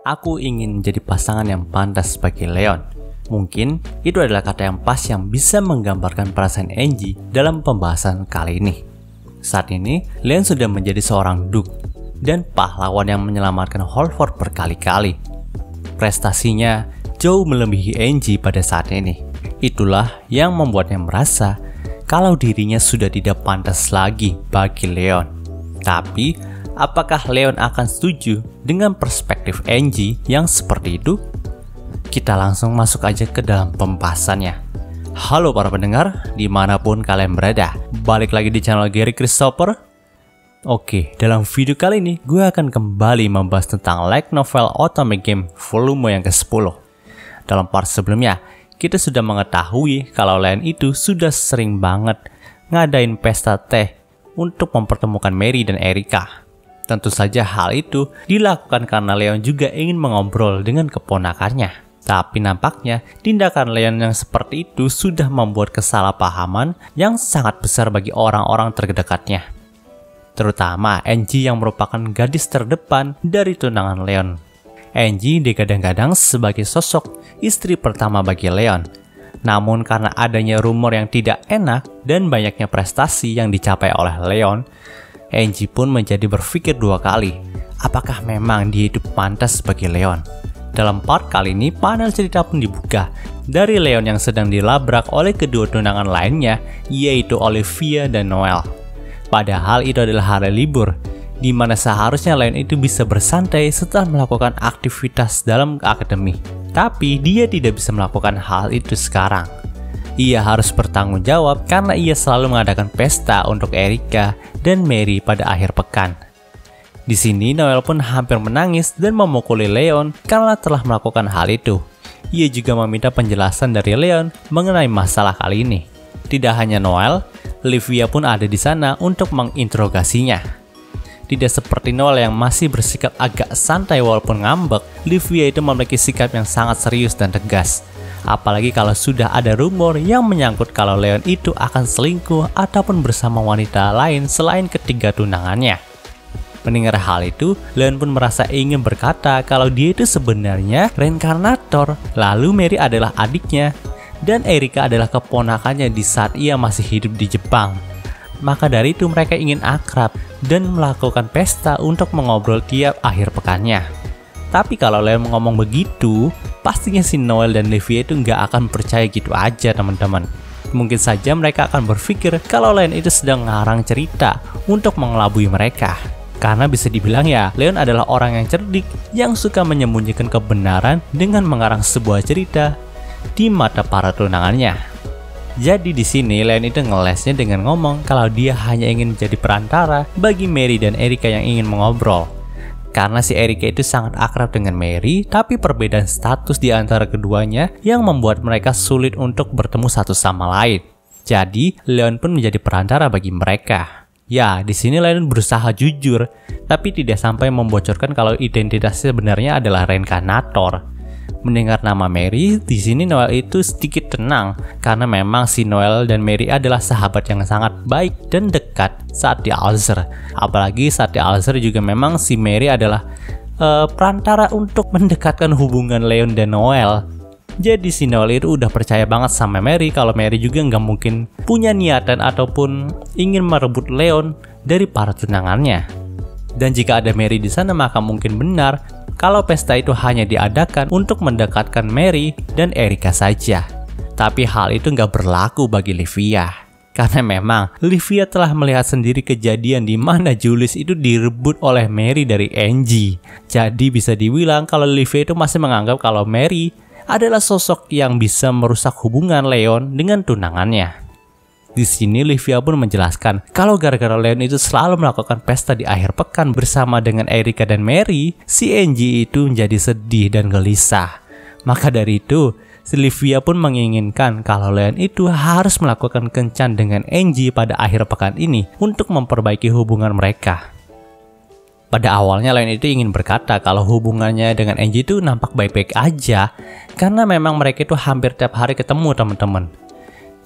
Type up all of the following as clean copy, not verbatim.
Aku ingin menjadi pasangan yang pantas bagi Leon. Mungkin itu adalah kata yang pas yang bisa menggambarkan perasaan Angie dalam pembahasan kali ini. Saat ini, Leon sudah menjadi seorang Duke dan pahlawan yang menyelamatkan Holford berkali-kali. Prestasinya jauh melebihi Angie pada saat ini. Itulah yang membuatnya merasa kalau dirinya sudah tidak pantas lagi bagi Leon. Tapi, apakah Leon akan setuju dengan perspektif Angie yang seperti itu? Kita langsung masuk aja ke dalam pembahasannya. Halo para pendengar, dimanapun kalian berada. Balik lagi di channel Gary Christopher. Oke, dalam video kali ini gue akan kembali membahas tentang light novel Otome Game volume yang ke-10. Dalam part sebelumnya, kita sudah mengetahui kalau Leon itu sudah sering banget ngadain pesta teh untuk mempertemukan Mary dan Erika. Tentu saja hal itu dilakukan karena Leon juga ingin mengobrol dengan keponakannya. Tapi nampaknya tindakan Leon yang seperti itu sudah membuat kesalahpahaman yang sangat besar bagi orang-orang terdekatnya. Terutama Angie yang merupakan gadis terdepan dari tunangan Leon. Angie digadang-gadang sebagai sosok istri pertama bagi Leon. Namun karena adanya rumor yang tidak enak dan banyaknya prestasi yang dicapai oleh Leon, Angie pun menjadi berpikir dua kali, apakah memang dia itu pantas bagi Leon. Dalam part kali ini, panel cerita pun dibuka dari Leon yang sedang dilabrak oleh kedua tunangan lainnya, yaitu Olivia dan Noel. Padahal itu adalah hari libur, di mana seharusnya Leon itu bisa bersantai setelah melakukan aktivitas dalam akademi. Tapi dia tidak bisa melakukan hal itu sekarang. Ia harus bertanggung jawab karena ia selalu mengadakan pesta untuk Erika dan Mary pada akhir pekan. Di sini Noel pun hampir menangis dan memukuli Leon karena telah melakukan hal itu. Ia juga meminta penjelasan dari Leon mengenai masalah kali ini. Tidak hanya Noel, Olivia pun ada di sana untuk menginterogasinya. Tidak seperti Noel yang masih bersikap agak santai walaupun ngambek, Olivia itu memiliki sikap yang sangat serius dan tegas. Apalagi kalau sudah ada rumor yang menyangkut kalau Leon itu akan selingkuh ataupun bersama wanita lain selain ketiga tunangannya. Mendengar hal itu, Leon pun merasa ingin berkata kalau dia itu sebenarnya reinkarnator, lalu Mary adalah adiknya, dan Erika adalah keponakannya di saat ia masih hidup di Jepang. Maka dari itu mereka ingin akrab dan melakukan pesta untuk mengobrol tiap akhir pekannya. Tapi kalau Leon ngomong begitu, pastinya si Noel dan Olivia itu nggak akan percaya gitu aja teman-teman. Mungkin saja mereka akan berpikir kalau Leon itu sedang ngarang cerita untuk mengelabui mereka. Karena bisa dibilang ya, Leon adalah orang yang cerdik yang suka menyembunyikan kebenaran dengan mengarang sebuah cerita di mata para tunangannya. Jadi di sini Leon itu ngelesnya dengan ngomong kalau dia hanya ingin menjadi perantara bagi Mary dan Erika yang ingin mengobrol. Karena si Erika itu sangat akrab dengan Mary, tapi perbedaan status di antara keduanya yang membuat mereka sulit untuk bertemu satu sama lain. Jadi Leon pun menjadi perantara bagi mereka. Ya, di sini Leon berusaha jujur, tapi tidak sampai membocorkan kalau identitasnya sebenarnya adalah reinkarnator. Mendengar nama Mary, di sini Noel itu sedikit tenang karena memang si Noel dan Mary adalah sahabat yang sangat baik dan dekat saat di Alzer. Apalagi saat di Alzer juga memang si Mary adalah perantara untuk mendekatkan hubungan Leon dan Noel. Jadi si Noel itu udah percaya banget sama Mary kalau Mary juga nggak mungkin punya niatan ataupun ingin merebut Leon dari para tunangannya. Dan jika ada Mary di sana maka mungkin benar kalau pesta itu hanya diadakan untuk mendekatkan Mary dan Erika saja. Tapi hal itu nggak berlaku bagi Olivia. Karena memang Olivia telah melihat sendiri kejadian di mana Julius itu direbut oleh Mary dari Angie. Jadi bisa dibilang kalau Olivia itu masih menganggap kalau Mary adalah sosok yang bisa merusak hubungan Leon dengan tunangannya. Di sini Olivia pun menjelaskan kalau gara-gara Leon itu selalu melakukan pesta di akhir pekan bersama dengan Erika dan Mary, si Angie itu menjadi sedih dan gelisah. Maka dari itu, Olivia pun menginginkan kalau Leon itu harus melakukan kencan dengan Angie pada akhir pekan ini untuk memperbaiki hubungan mereka. Pada awalnya Leon itu ingin berkata kalau hubungannya dengan Angie itu nampak baik-baik aja, karena memang mereka itu hampir tiap hari ketemu teman-teman.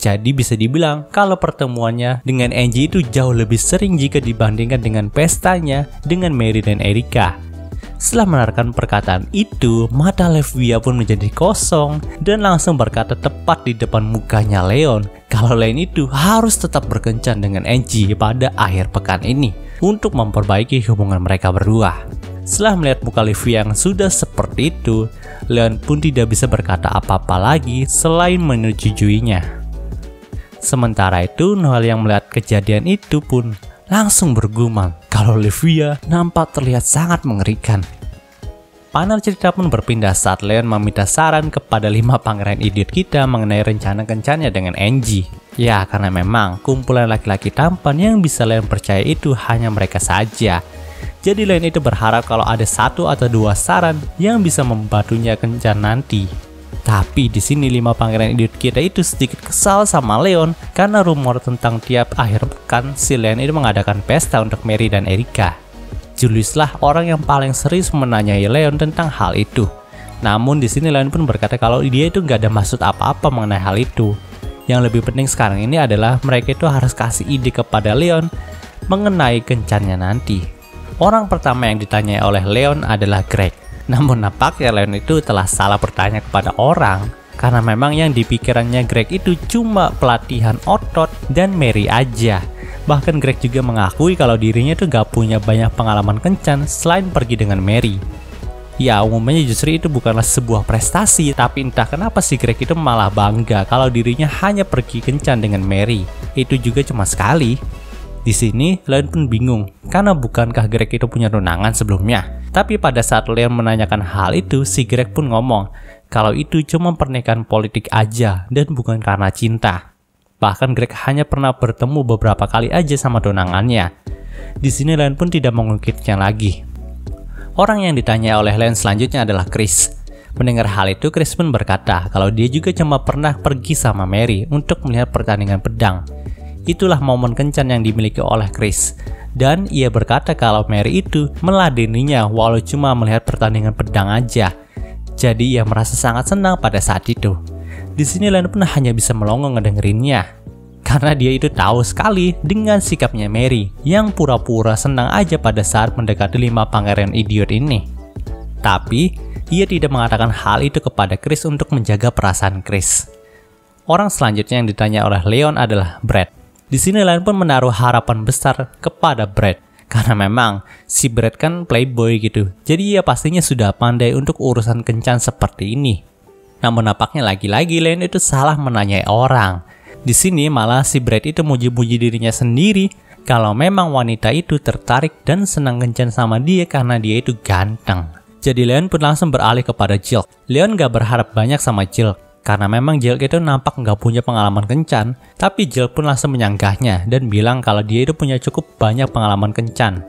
Jadi bisa dibilang kalau pertemuannya dengan Angie itu jauh lebih sering jika dibandingkan dengan pestanya dengan Mary dan Erika. Setelah mendengarkan perkataan itu, mata Levia pun menjadi kosong dan langsung berkata tepat di depan mukanya Leon kalau Leon itu harus tetap berkencan dengan Angie pada akhir pekan ini untuk memperbaiki hubungan mereka berdua. Setelah melihat muka Levia yang sudah seperti itu, Leon pun tidak bisa berkata apa-apa lagi selain menyetujuinya. Sementara itu, Noel yang melihat kejadian itu pun langsung bergumam kalau Levia nampak terlihat sangat mengerikan. Panel cerita pun berpindah saat Leon meminta saran kepada 5 pangeran idiot kita mengenai rencana kencannya dengan Angie. Ya, karena memang kumpulan laki-laki tampan yang bisa Leon percaya itu hanya mereka saja. Jadi Leon itu berharap kalau ada 1 atau 2 saran yang bisa membantunya kencan nanti. Tapi di sini 5 pangeran idiot kita itu sedikit kesal sama Leon karena rumor tentang tiap akhir pekan si Leon itu mengadakan pesta untuk Mary dan Erika. Julius lah orang yang paling serius menanyai Leon tentang hal itu. Namun di sini Leon pun berkata kalau dia itu nggak ada maksud apa-apa mengenai hal itu. Yang lebih penting sekarang ini adalah mereka itu harus kasih ide kepada Leon mengenai kencannya nanti. Orang pertama yang ditanyai oleh Leon adalah Greg. Namun nampaknya Leon itu telah salah bertanya kepada orang karena memang yang dipikirannya Greg itu cuma pelatihan otot dan Mary aja. Bahkan Greg juga mengakui kalau dirinya itu gak punya banyak pengalaman kencan selain pergi dengan Mary. Ya, umumnya justru itu bukanlah sebuah prestasi, tapi entah kenapa si Greg itu malah bangga kalau dirinya hanya pergi kencan dengan Mary. Itu juga cuma sekali. Di sini Leon pun bingung karena bukankah Greg itu punya tunangan sebelumnya. Tapi pada saat Leon menanyakan hal itu, si Greg pun ngomong kalau itu cuma pernikahan politik aja dan bukan karena cinta. Bahkan Greg hanya pernah bertemu beberapa kali aja sama tunangannya. Di sini Leon pun tidak mengungkitnya lagi. Orang yang ditanya oleh Leon selanjutnya adalah Chris. Mendengar hal itu, Chris pun berkata kalau dia juga cuma pernah pergi sama Mary untuk melihat pertandingan pedang. Itulah momen kencan yang dimiliki oleh Chris. Dan ia berkata kalau Mary itu meladeninya walau cuma melihat pertandingan pedang aja. Jadi ia merasa sangat senang pada saat itu. Di sini Leon pun hanya bisa melongo ngedengerinnya. Karena dia itu tahu sekali dengan sikapnya Mary yang pura-pura senang aja pada saat mendekati 5 pangeran idiot ini. Tapi ia tidak mengatakan hal itu kepada Chris untuk menjaga perasaan Chris. Orang selanjutnya yang ditanya oleh Leon adalah Brad. Di sini Leon pun menaruh harapan besar kepada Brad karena memang si Brad kan playboy gitu. Jadi ia pastinya sudah pandai untuk urusan kencan seperti ini. Namun nampaknya lagi-lagi Leon itu salah menanyai orang. Di sini malah si Brad itu muji-muji dirinya sendiri kalau memang wanita itu tertarik dan senang kencan sama dia karena dia itu ganteng. Jadi Leon pun langsung beralih kepada Jill. Leon gak berharap banyak sama Jill karena memang Jill itu nampak nggak punya pengalaman kencan, tapi Jill pun langsung menyanggahnya dan bilang kalau dia itu punya cukup banyak pengalaman kencan.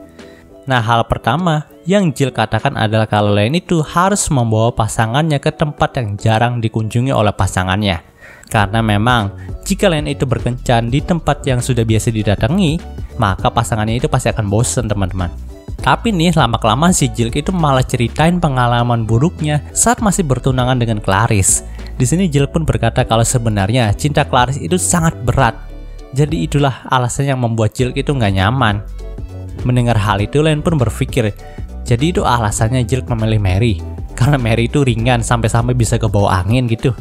Nah, hal pertama yang Jill katakan adalah kalau Leon itu harus membawa pasangannya ke tempat yang jarang dikunjungi oleh pasangannya. Karena memang jika Leon itu berkencan di tempat yang sudah biasa didatangi, maka pasangannya itu pasti akan bosan, teman-teman. Tapi nih lama-kelamaan si Jill itu malah ceritain pengalaman buruknya saat masih bertunangan dengan Clarice. Di sini Jill pun berkata kalau sebenarnya cinta Clarice itu sangat berat. Jadi itulah alasan yang membuat Jill itu nggak nyaman. Mendengar hal itu, Leon pun berpikir, jadi itu alasannya Jill memilih Mary. Karena Mary itu ringan sampai-sampai bisa kebawa angin gitu.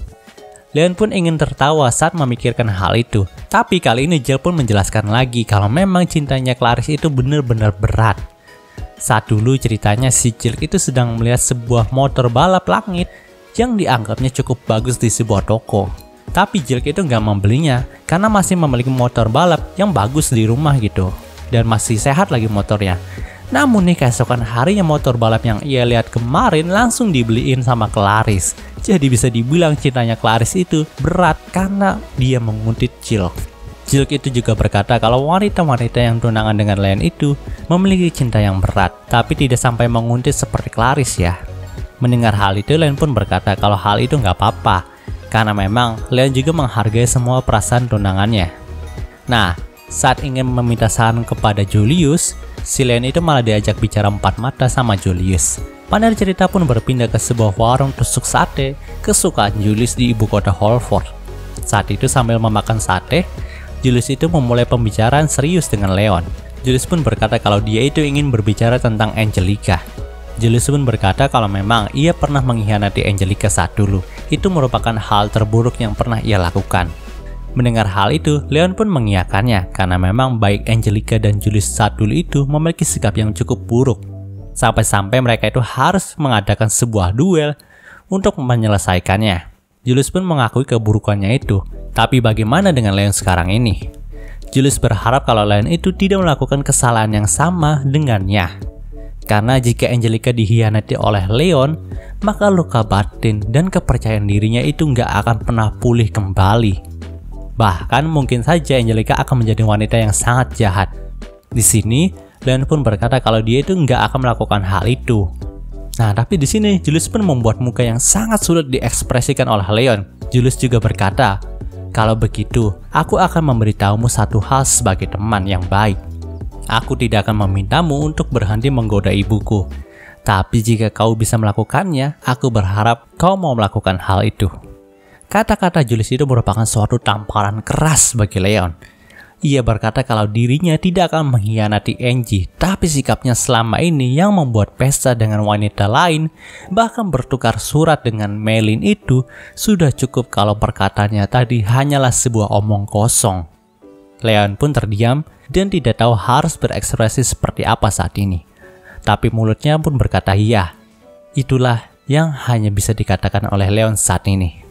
Leon pun ingin tertawa saat memikirkan hal itu. Tapi kali ini Jill pun menjelaskan lagi kalau memang cintanya Clarice itu benar-benar berat. Saat dulu ceritanya si Jill itu sedang melihat sebuah motor balap langit yang dianggapnya cukup bagus di sebuah toko. Tapi Jill itu nggak membelinya karena masih memiliki motor balap yang bagus di rumah gitu. Dan masih sehat lagi motornya. Namun nih keesokan harinya motor balap yang ia lihat kemarin langsung dibeliin sama Clarice. Jadi bisa dibilang cintanya Clarice itu berat karena dia menguntit Jill. Jill itu juga berkata kalau wanita-wanita yang tunangan dengan Leon itu memiliki cinta yang berat, tapi tidak sampai menguntit seperti Clarice ya. Mendengar hal itu, Leon pun berkata kalau hal itu nggak apa-apa, karena memang Leon juga menghargai semua perasaan tunangannya. Nah, saat ingin meminta saran kepada Julius, si Leon itu malah diajak bicara empat mata sama Julius. Panel cerita pun berpindah ke sebuah warung tusuk sate kesukaan Julius di ibu kota Holford. Saat itu sambil memakan sate, Julius itu memulai pembicaraan serius dengan Leon. Julius pun berkata kalau dia itu ingin berbicara tentang Angelica. Julius pun berkata kalau memang ia pernah mengkhianati Angelica saat dulu. Itu merupakan hal terburuk yang pernah ia lakukan. Mendengar hal itu, Leon pun mengiyakannya karena memang baik Angelica dan Julius saat dulu itu memiliki sikap yang cukup buruk. Sampai-sampai mereka itu harus mengadakan sebuah duel untuk menyelesaikannya. Julius pun mengakui keburukannya itu. Tapi bagaimana dengan Leon sekarang ini? Julius berharap kalau Leon itu tidak melakukan kesalahan yang sama dengannya. Karena jika Angelica dikhianati oleh Leon, maka luka batin dan kepercayaan dirinya itu nggak akan pernah pulih kembali. Bahkan mungkin saja Angelica akan menjadi wanita yang sangat jahat. Di sini, Leon pun berkata kalau dia itu nggak akan melakukan hal itu. Nah, tapi di sini Julius pun membuat muka yang sangat sulit diekspresikan oleh Leon. Julius juga berkata, kalau begitu, aku akan memberitahumu satu hal sebagai teman yang baik. Aku tidak akan memintamu untuk berhenti menggoda ibuku. Tapi jika kau bisa melakukannya, aku berharap kau mau melakukan hal itu. Kata-kata Julius itu merupakan suatu tamparan keras bagi Leon. Ia berkata kalau dirinya tidak akan mengkhianati Angie, tapi sikapnya selama ini yang membuat pesta dengan wanita lain, bahkan bertukar surat dengan Melin itu, sudah cukup kalau perkataannya tadi hanyalah sebuah omong kosong. Leon pun terdiam dan tidak tahu harus berekspresi seperti apa saat ini. Tapi mulutnya pun berkata iya. Itulah yang hanya bisa dikatakan oleh Leon saat ini.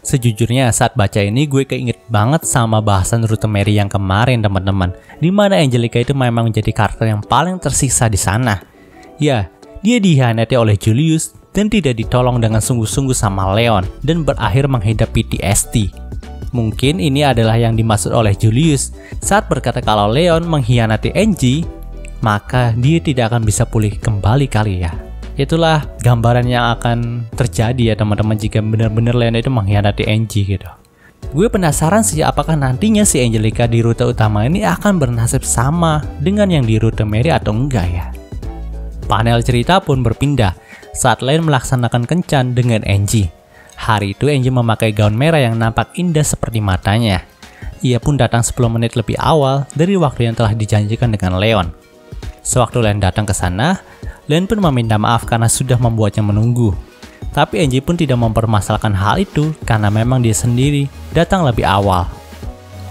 Sejujurnya saat baca ini gue keinget banget sama bahasan Rute Mary yang kemarin teman-teman, dimana Angelica itu memang menjadi karakter yang paling tersiksa di sana. Ya, dia dikhianati oleh Julius dan tidak ditolong dengan sungguh-sungguh sama Leon dan berakhir menghidap PTSD. Mungkin ini adalah yang dimaksud oleh Julius saat berkata kalau Leon mengkhianati Angie, maka dia tidak akan bisa pulih kembali kali ya. Itulah gambaran yang akan terjadi ya teman-teman jika benar-benar Leon itu mengkhianati Angie gitu. Gue penasaran sih apakah nantinya si Angelica di rute utama ini akan bernasib sama dengan yang di Rute Mary atau enggak ya. Panel cerita pun berpindah saat Leon melaksanakan kencan dengan Angie. Hari itu Angie memakai gaun merah yang nampak indah seperti matanya. Ia pun datang 10 menit lebih awal dari waktu yang telah dijanjikan dengan Leon. Sewaktu Leon datang ke sana, Leon pun meminta maaf karena sudah membuatnya menunggu. Tapi Angie pun tidak mempermasalahkan hal itu karena memang dia sendiri datang lebih awal.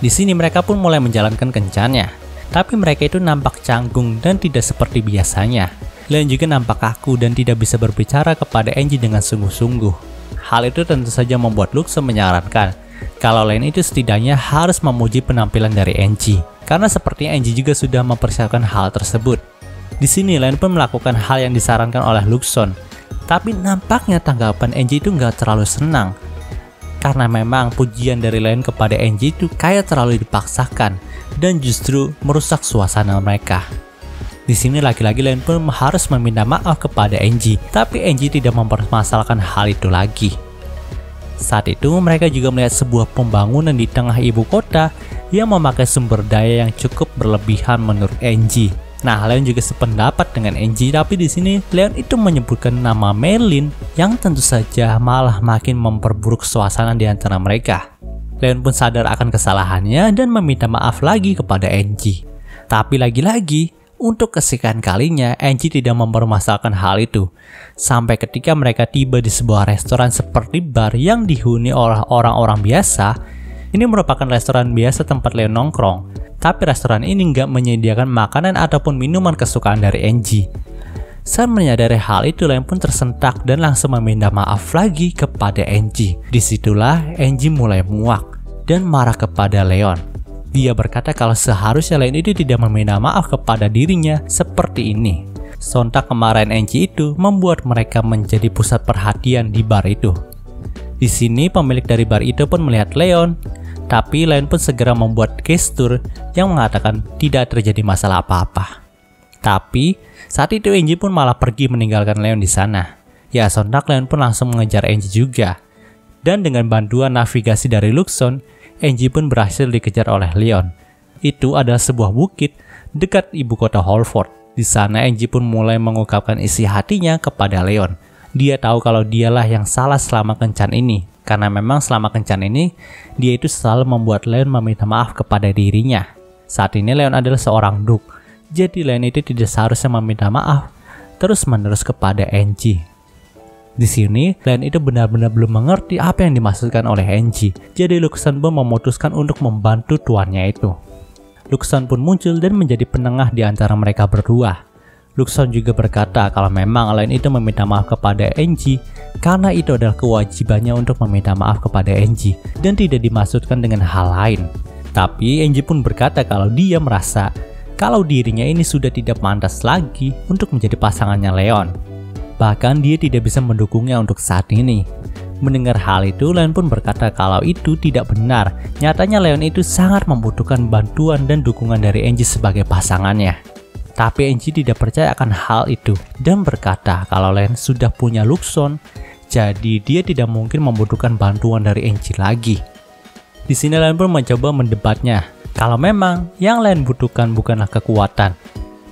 Di sini mereka pun mulai menjalankan kencannya. Tapi mereka itu nampak canggung dan tidak seperti biasanya. Leon juga nampak kaku dan tidak bisa berbicara kepada Angie dengan sungguh-sungguh. Hal itu tentu saja membuat Luxon menyarankan kalau Leon itu setidaknya harus memuji penampilan dari Angie. Karena sepertinya Angie juga sudah mempersiapkan hal tersebut. Di sini Leon pun melakukan hal yang disarankan oleh Luxon. Tapi nampaknya tanggapan Angie itu nggak terlalu senang. Karena memang pujian dari Leon kepada Angie itu kayak terlalu dipaksakan dan justru merusak suasana mereka. Di sini lagi-lagi Leon pun harus meminta maaf kepada Angie, tapi Angie tidak mempermasalahkan hal itu lagi. Saat itu mereka juga melihat sebuah pembangunan di tengah ibu kota yang memakai sumber daya yang cukup berlebihan menurut Angie. Nah, Leon juga sependapat dengan Angie, tapi di sini Leon itu menyebutkan nama Melin yang tentu saja malah makin memperburuk suasana di antara mereka. Leon pun sadar akan kesalahannya dan meminta maaf lagi kepada Angie. Tapi lagi-lagi, untuk kesekian kalinya Angie tidak mempermasalahkan hal itu. Sampai ketika mereka tiba di sebuah restoran seperti bar yang dihuni oleh orang-orang biasa. Ini merupakan restoran biasa tempat Leon nongkrong. Tapi restoran ini nggak menyediakan makanan ataupun minuman kesukaan dari Angie. Saat menyadari hal itu, Leon pun tersentak dan langsung meminta maaf lagi kepada Angie. Disitulah Angie mulai muak dan marah kepada Leon. Dia berkata kalau seharusnya Leon itu tidak meminta maaf kepada dirinya seperti ini. Sontak kemarahan Angie itu membuat mereka menjadi pusat perhatian di bar itu. Di sini pemilik dari bar itu pun melihat Leon. Tapi Leon pun segera membuat gestur yang mengatakan tidak terjadi masalah apa-apa. Tapi saat itu Angie pun malah pergi meninggalkan Leon di sana. Ya, sontak Leon pun langsung mengejar Angie juga. Dan dengan bantuan navigasi dari Luxon, Angie pun berhasil dikejar oleh Leon. Itu adalah sebuah bukit dekat ibu kota Holford. Di sana Angie pun mulai mengungkapkan isi hatinya kepada Leon. Dia tahu kalau dialah yang salah selama kencan ini. Karena memang selama kencan ini, dia itu selalu membuat Leon meminta maaf kepada dirinya. Saat ini Leon adalah seorang duk, jadi Leon itu tidak seharusnya meminta maaf terus-menerus kepada Angie. Di sini, Leon itu benar-benar belum mengerti apa yang dimaksudkan oleh Angie. Jadi Luxon pun memutuskan untuk membantu tuannya itu. Luxon pun muncul dan menjadi penengah di antara mereka berdua. Luxon juga berkata kalau memang Leon itu meminta maaf kepada Angie karena itu adalah kewajibannya untuk meminta maaf kepada Angie dan tidak dimaksudkan dengan hal lain. Tapi Angie pun berkata kalau dia merasa kalau dirinya ini sudah tidak pantas lagi untuk menjadi pasangannya Leon. Bahkan dia tidak bisa mendukungnya untuk saat ini. Mendengar hal itu, Leon pun berkata kalau itu tidak benar. Nyatanya Leon itu sangat membutuhkan bantuan dan dukungan dari Angie sebagai pasangannya. Tapi Angie tidak percaya akan hal itu dan berkata kalau Leon sudah punya Luxon, jadi dia tidak mungkin membutuhkan bantuan dari Angie lagi. Di sini Leon pun mencoba mendebatnya. Kalau memang yang Leon butuhkan bukanlah kekuatan,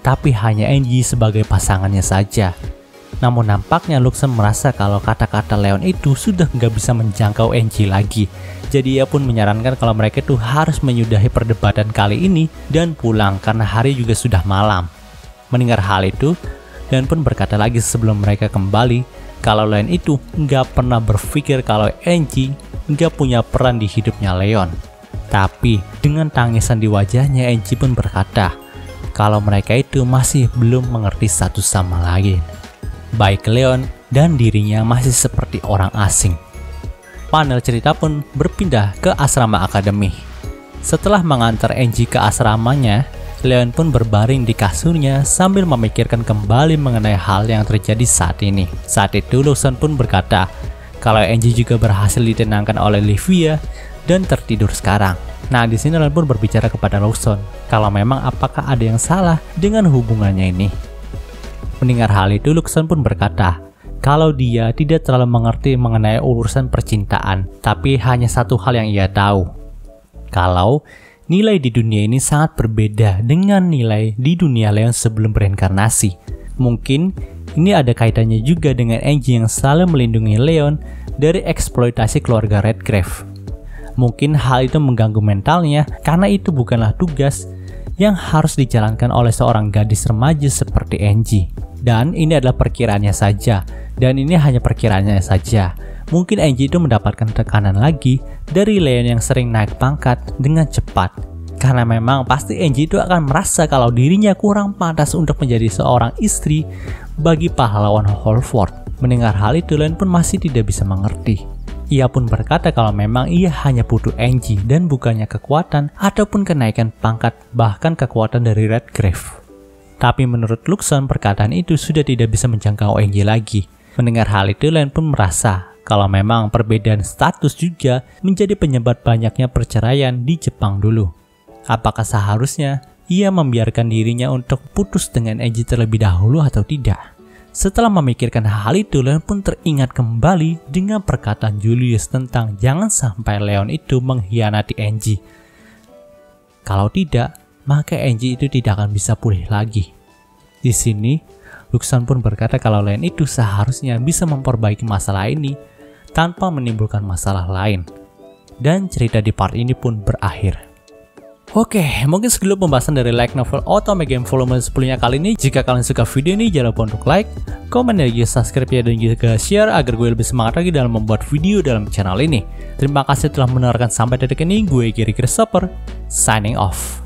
tapi hanya Angie sebagai pasangannya saja. Namun nampaknya Luxon merasa kalau kata-kata Leon itu sudah nggak bisa menjangkau Angie lagi. Jadi ia pun menyarankan kalau mereka itu harus menyudahi perdebatan kali ini dan pulang karena hari juga sudah malam. Mendengar hal itu, Leon pun berkata lagi sebelum mereka kembali kalau Leon itu nggak pernah berpikir kalau Angie nggak punya peran di hidupnya Leon. Tapi dengan tangisan di wajahnya, Angie pun berkata kalau mereka itu masih belum mengerti satu sama lain. Baik Leon dan dirinya masih seperti orang asing. Panel cerita pun berpindah ke asrama akademi. Setelah mengantar Angie ke asramanya, Leon pun berbaring di kasurnya sambil memikirkan kembali mengenai hal yang terjadi saat ini. Saat itu Luxon pun berkata kalau Angie juga berhasil ditenangkan oleh Livia dan tertidur sekarang. Nah, di sini Leon pun berbicara kepada Luxon kalau memang apakah ada yang salah dengan hubungannya ini. Mendengar hal itu, Luxon pun berkata kalau dia tidak terlalu mengerti mengenai urusan percintaan, tapi hanya satu hal yang ia tahu. Kalau nilai di dunia ini sangat berbeda dengan nilai di dunia Leon sebelum bereinkarnasi. Mungkin ini ada kaitannya juga dengan Angie yang selalu melindungi Leon dari eksploitasi keluarga Redgrave. Mungkin hal itu mengganggu mentalnya karena itu bukanlah tugas yang harus dijalankan oleh seorang gadis remaja seperti Angie. Dan ini adalah perkiraannya saja. Dan ini hanya perkiraannya saja. Mungkin Angie itu mendapatkan tekanan lagi dari Leon yang sering naik pangkat dengan cepat. Karena memang pasti Angie itu akan merasa kalau dirinya kurang pantas untuk menjadi seorang istri bagi pahlawan Holford. Mendengar hal itu, Leon pun masih tidak bisa mengerti. Ia pun berkata kalau memang ia hanya butuh Angie dan bukannya kekuatan ataupun kenaikan pangkat, bahkan kekuatan dari Redgrave. Tapi menurut Luxon, perkataan itu sudah tidak bisa menjangkau Angie lagi. Mendengar hal itu, Leon pun merasa kalau memang perbedaan status juga menjadi penyebab banyaknya perceraian di Jepang dulu. Apakah seharusnya ia membiarkan dirinya untuk putus dengan Angie terlebih dahulu atau tidak? Setelah memikirkan hal itu, Leon pun teringat kembali dengan perkataan Julius tentang jangan sampai Leon itu mengkhianati Angie. Kalau tidak, maka Angie itu tidak akan bisa pulih lagi. Di sini, Luxon pun berkata kalau Leon itu seharusnya bisa memperbaiki masalah ini tanpa menimbulkan masalah lain. Dan cerita di part ini pun berakhir. Oke, mungkin segitu pembahasan dari light novel Otome Game volume 10-nya kali ini. Jika kalian suka video ini, jangan lupa untuk like, komen, dan juga subscribe ya, dan juga share agar gue lebih semangat lagi dalam membuat video dalam channel ini. Terima kasih telah mendengarkan sampai detik ini. Gue Giri Christopher, signing off.